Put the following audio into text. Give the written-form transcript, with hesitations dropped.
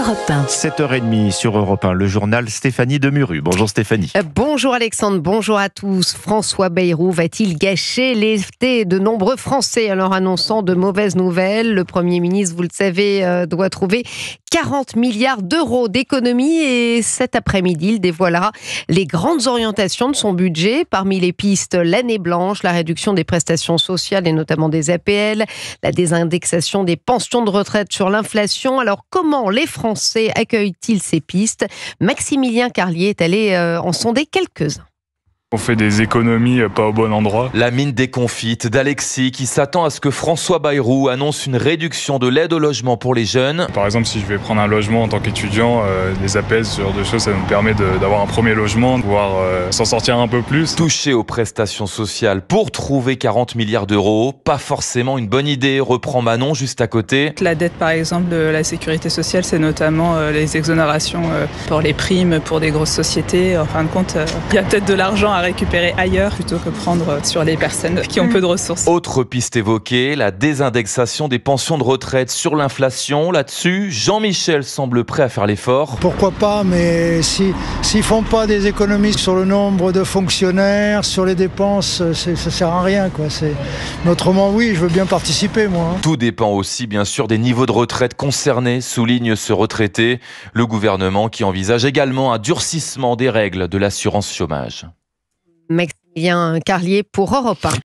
Europe 1. 7h30 sur Europe 1, le journal Stéphanie Demuru. Bonjour Stéphanie. Bonjour Alexandre, bonjour à tous. François Bayrou va-t-il gâcher l'été de nombreux Français en leur annonçant de mauvaises nouvelles? Le Premier ministre, vous le savez, doit trouver 40 milliards d'euros d'économies et cet après-midi, il dévoilera les grandes orientations de son budget. Parmi les pistes, l'année blanche, la réduction des prestations sociales et notamment des APL, la désindexation des pensions de retraite sur l'inflation. Alors comment les Français accueillent-ils ces pistes? Maximilien Carlier est allé en sonder quelques-uns. On fait des économies pas au bon endroit. La mine déconfite d'Alexis qui s'attend à ce que François Bayrou annonce une réduction de l'aide au logement pour les jeunes. Par exemple, si je vais prendre un logement en tant qu'étudiant, les APL, ce genre de choses, ça nous permet d'avoir un premier logement, de pouvoir s'en sortir un peu plus. Toucher aux prestations sociales pour trouver 40 milliards d'euros, pas forcément une bonne idée, reprend Manon juste à côté. La dette par exemple de la sécurité sociale, c'est notamment les exonérations pour les primes, pour des grosses sociétés. En fin de compte, il y a peut-être de l'argent à récupérer ailleurs plutôt que prendre sur les personnes qui ont peu de ressources. Autre piste évoquée, la désindexation des pensions de retraite sur l'inflation. Là-dessus, Jean-Michel semble prêt à faire l'effort. Pourquoi pas, mais s'ils font pas des économies sur le nombre de fonctionnaires, sur les dépenses, ça sert à rien, quoi. Mais autrement, oui, je veux bien participer, moi. Tout dépend aussi, bien sûr, des niveaux de retraite concernés, souligne ce retraité. Le gouvernement qui envisage également un durcissement des règles de l'assurance chômage. Maximilien Carlier pour Europe 1.